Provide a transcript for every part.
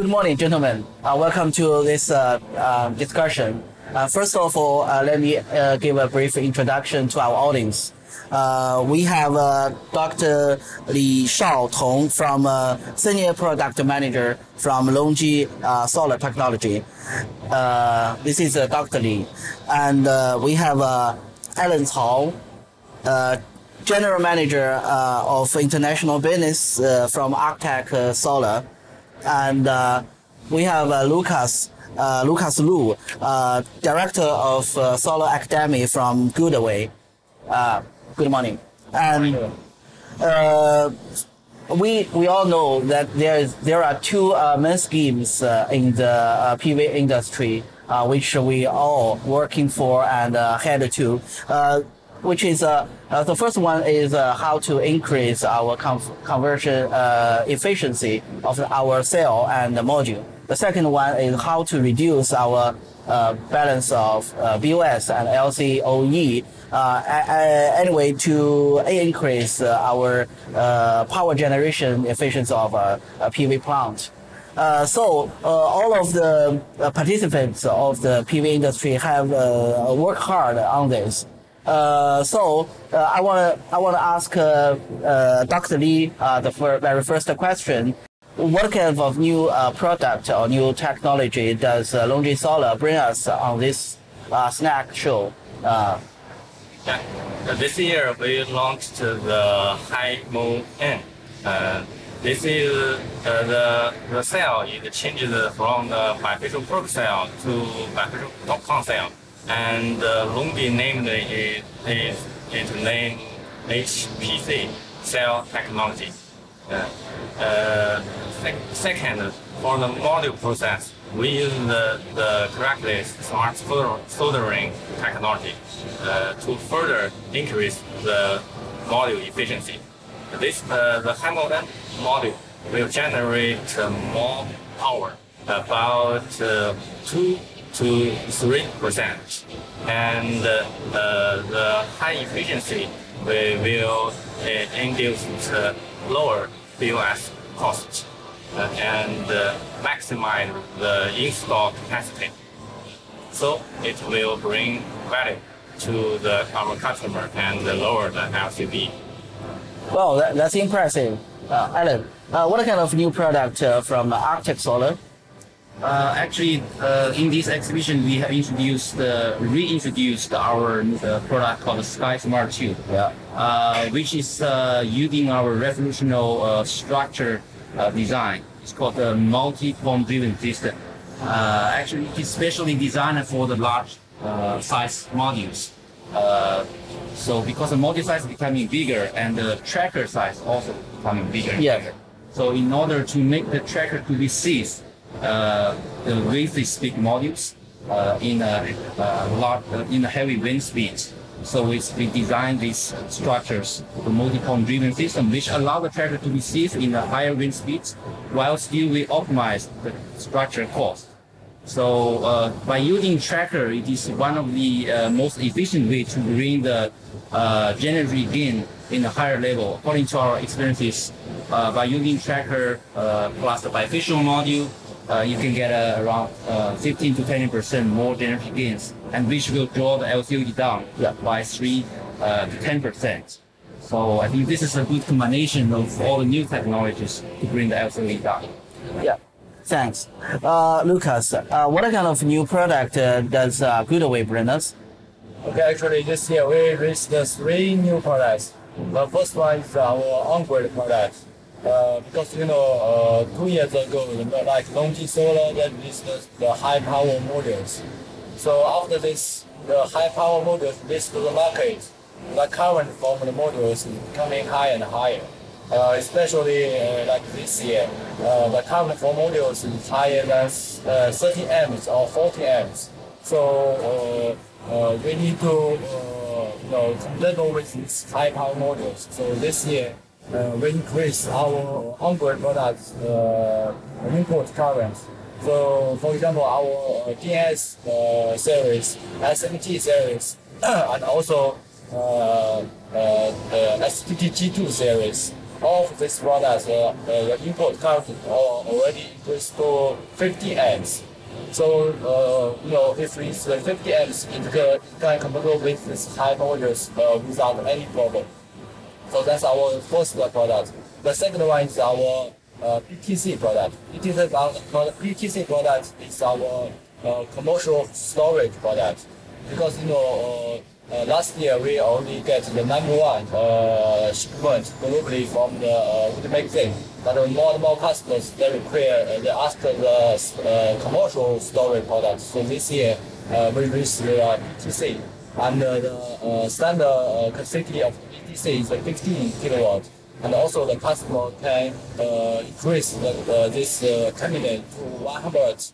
Good morning, gentlemen. Welcome to this discussion. First of all, let me give a brief introduction to our audience. We have Dr. Shaotang from Senior Product Manager from LONGi Solar Technology. This is Dr. Li. And we have Alan Cao, General Manager of International Business from Arctech Solar. And we have Lucas Lu, Director of Solar Academy from GoodWe. Good morning. And we all know that there are two main schemes in the PV industry, which we all working for and head to. Which is the first one is how to increase our conversion efficiency of our cell and the module. The second one is how to reduce our balance of BOS and LCOE. Anyway, to increase our power generation efficiency of a PV plant. So all of the participants of the PV industry have worked hard on this. So I wanna ask Dr. Li the very first question. What kind of new product or new technology does LONGi Solar bring us on this snack show? This year we launched the High-Mo N. This is the cell. It changes from the bifacial probe cell to bifacial compound cell. And LONGi named it named HPC cell technology. Second, for the module process, we use the correctly smart soldering technology to further increase the module efficiency. The High-Mo N module will generate more power, about 2 to 3%, and the high efficiency will induce lower BOS cost and maximize the install capacity. So it will bring value to our customer and lower the LCB. Well, that's impressive. Alan, what kind of new product from Arctech Solar? Actually, in this exhibition, we have reintroduced our product called the Sky Smart Tube, which is using our revolutionary structure design. It's called the multi-pond driven system. Actually, it is specially designed for the large size modules. So because the module size is becoming bigger and the tracker size also becoming bigger and bigger. So in order to make the tracker to be safe, with these big modules in a heavy wind speeds. So we designed these structures, the multi-pond driven system, which allow the tracker to be safe in the higher wind speeds, while still we optimize the structure cost. So by using tracker, it is one of the most efficient way to bring the energy gain in a higher level. According to our experiences, by using tracker plus the bifacial module, you can get around 15 to 20% more energy gains, and which will draw the LCOE down by 3 to 10%. So I think this is a good combination of all the new technologies to bring the LCOE down. Yeah, thanks. Lucas, what kind of new product does GoodWe bring us? Okay, actually this year we released 3 new products. The first one is our on-grid product. Because 2 years ago, like LONGi Solar that released the high power modules. So after this, the high power modules released to the market, the current from the modules is becoming higher and higher. Especially like this year, the current for modules is higher than 30 amps or 40 amps. So we need to compatible with these high power modules. So this year, we increase our on-grid products input current. So, for example, our DS series, SMT series, and also the SPT-G2 series all of these products, the input current already increased to 50 amps. So, if it's 50 amps, it can compatible with this high modules without any problem. So that's our first product. The second one is our PTC product. PTC product is our commercial storage product, because last year we only get the #1 shipment globally from the wood magazine. But more and more customers they ask the commercial storage products. So this year we released the PTC, and the standard capacity of PTC is 15 kilowatt. And also the customer can increase this cabinet to 100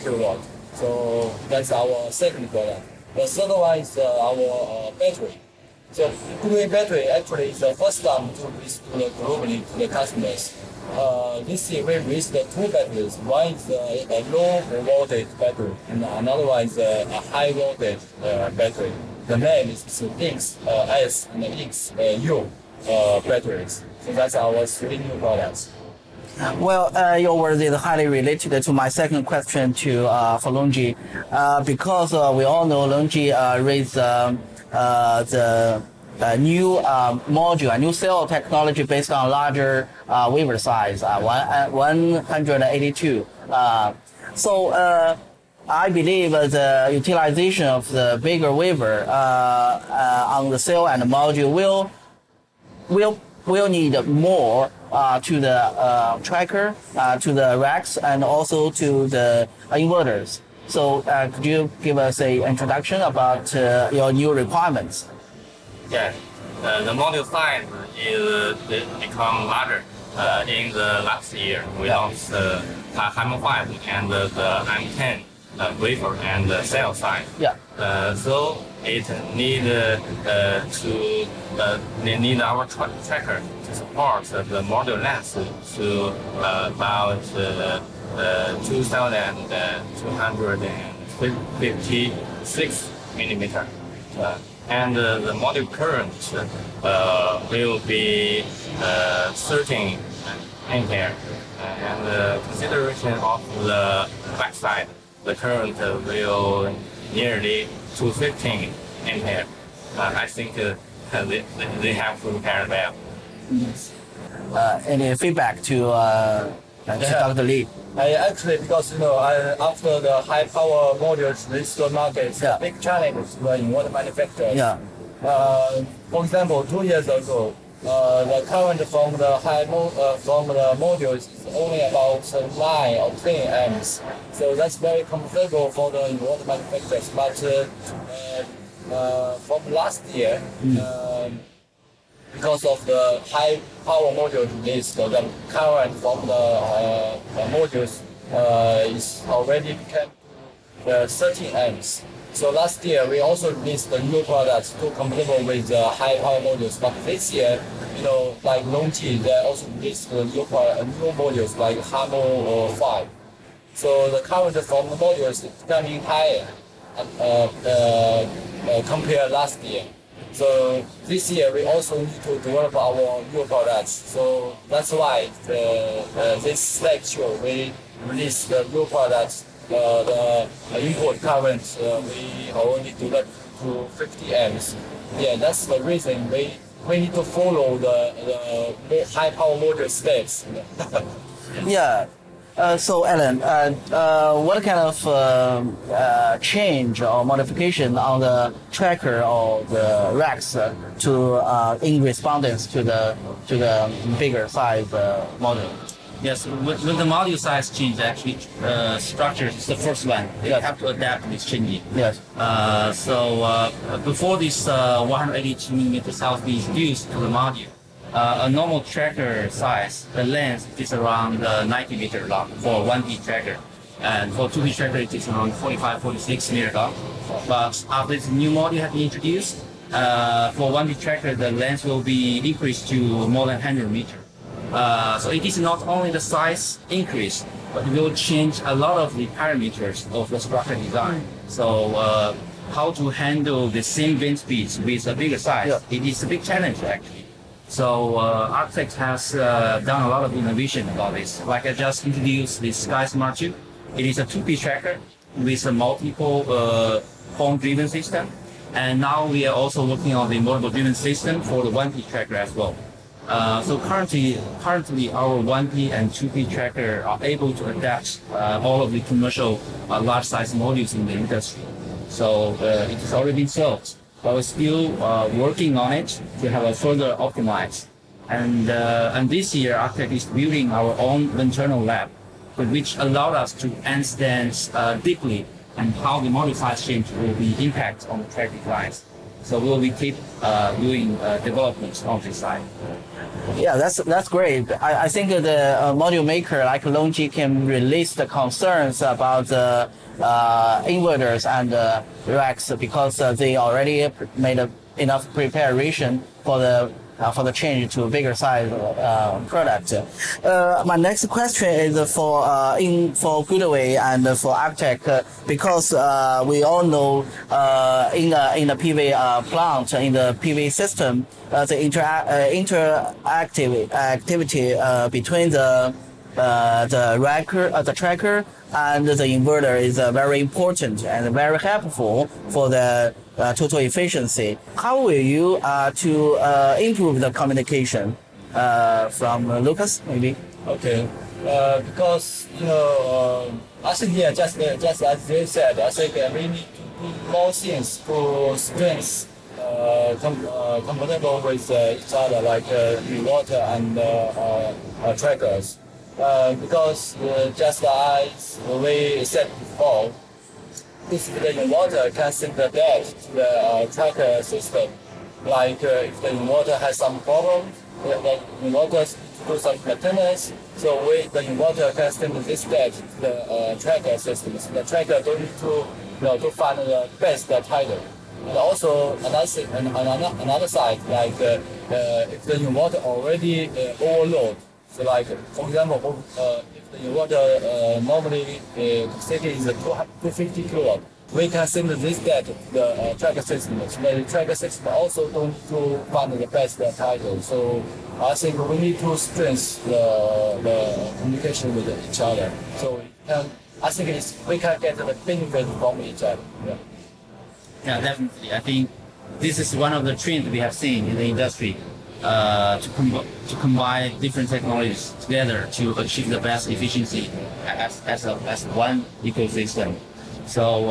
kilowatt. So that's our second product. The third one is our battery. So GoodWe battery actually is the first time to release globally to the customers. This year we released two batteries. One is a low voltage battery, and another one is a high voltage battery. The name is LONGi S and LONGi U batteries. So that's our three new products. Well, your words is highly related to my second question for LONGi, because we all know LONGi raised the new module, a new cell technology based on larger wafer size, 182. So I believe the utilization of the bigger wafer on the cell and the module will need more to the tracker, to the racks, and also to the inverters. So could you give us an introduction about your new requirements? Yeah, the module size is become larger. In the last year, we launched the HAMO5 and the M10 wafer and the cell size. Yeah. So it need need our tracker to support the module length to about 2,256 millimeter, and the module current will be 13 ampere, and the consideration of the backside, the current will nearly 215 ampere. I think they have prepared well. Any feedback to Dr. Lee? Actually, because after the high power modules reach the market, it's a big challenge for inverter manufacturers. Yeah. For example, 2 years ago, the current from the from the modules is only about 9 or 10 amps. So that's very comfortable for the inverter manufacturers. But from last year, because of the high power module release, the current from the modules is already became 13 amps. So last year we also released the new products to compatible with the high power modules. But this year, like LONGi, they also released the new modules like HAMO5. So the current from the modules is becoming higher compared last year. So this year we also need to develop our new products. So that's why this lecture we released the new products. The input current we already developed to 50 amps. Yeah, that's the reason we need to follow the high power module steps. Yeah. So Alan, what kind of change or modification on the tracker or the racks in response to the bigger size model? Yes, with the module size change, actually, structure is the first one. You have to adapt this changing. Yes. Before this 182 millimeter cell be introduced to the module, a normal tracker size, the length is around 90 meter long for 1D tracker. And for 2D tracker, it is around 45-46 meter long. But after this new module has been introduced, for 1D tracker, the length will be increased to more than 100 meter. So it is not only the size increase, but it will change a lot of the parameters of the structure design. So how to handle the same wind speeds with a bigger size, it is a big challenge actually. So Arctech has done a lot of innovation about this. Like I just introduced the Sky Smart Tube. It is a 2P tracker with a multiple phone-driven system. And now we are also working on the multiple-driven system for the 1P tracker as well. So currently our 1P and 2P tracker are able to adapt all of the commercial large-size modules in the industry. So it has already been solved, but we're still working on it to have a further optimized. And this year, Arctech is building our own internal lab, which allowed us to understand deeply and how the module size change will be impact on the track designs. So we'll be keep doing developments on this side. Yeah, that's great. I think the module maker like LONGi can release the concerns about the inverters and racks because they already made enough preparation for the change to a bigger size product. My next question is for GoodWe and for Arctech because we all know in the PV plant, in the PV system, the interactive activity between the tracker and the inverter is very important and very helpful for the total efficiency. How will you to improve the communication from Lucas maybe? Okay, because I think just as they said, I think we need to do more things to strengthen compatible with each other, like inverter and trackers. Because just as we said before, if the inverter can send the data to the tracker system, like if the inverter has some problem, the inverter do some maintenance, so the inverter can send this data to the tracker system. So the tracker don't need to find the best title. And also another side, like if the inverter already overload. So like, for example, if the inverter normally capacity is 250 kilowatt, we can send this data to the tracker system. So the tracker system also don't to find the best title. So I think we need to strengthen the communication with each other. So I think we can get the benefit from each other. Yeah, definitely. I think this is one of the trends we have seen in the industry. To combine different technologies together to achieve the best efficiency as one ecosystem. So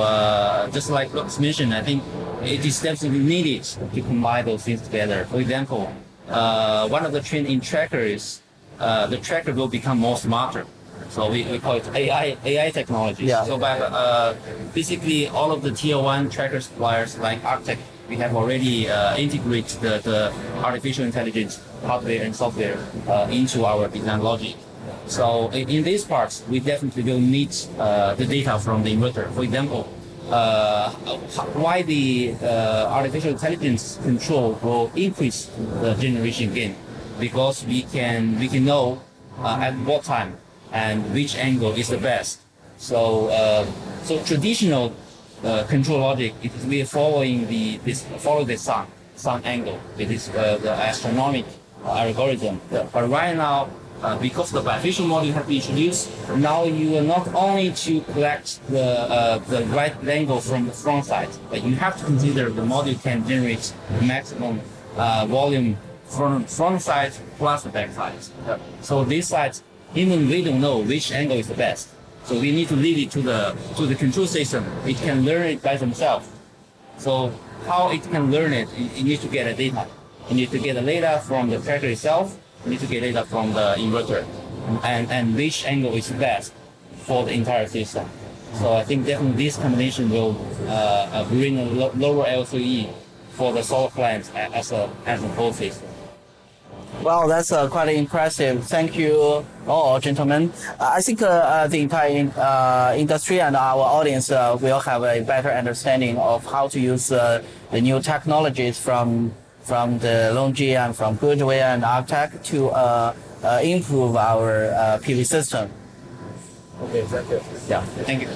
just like Lux mentioned, I think it is definitely needed to combine those things together. For example, one of the trends in tracker is the tracker will become more smarter. So we call it AI technology. Yeah. So by basically all of the tier 1 tracker suppliers like Arctech, we have already integrated the artificial intelligence hardware and software into our design logic. So in these parts, we definitely will need the data from the inverter. For example, why the artificial intelligence control will increase the generation gain, because we can know at what time and which angle is the best. So traditional control logic, we are following the sun angle. It is the astronomic algorithm. But right now, because the bifacial module has been introduced, now you are not only to collect the right angle from the front side, but you have to consider the module can generate maximum volume from front side plus the back side. So this side, even we don't know which angle is the best. So we need to leave it to the control system. It can learn it by themselves. So how it can learn it, you need to get the data. You need to get the data from the tracker itself. You need to get data from the inverter, and which angle is best for the entire system. So I think definitely this combination will bring a lower LCE for the solar plants as a whole system. Well, that's quite impressive. Thank you all, gentlemen. I think the entire industry and our audience will have a better understanding of how to use the new technologies from the LONGi and from GoodWe and Arctech to improve our PV system. Okay, thank you. Yeah, thank you.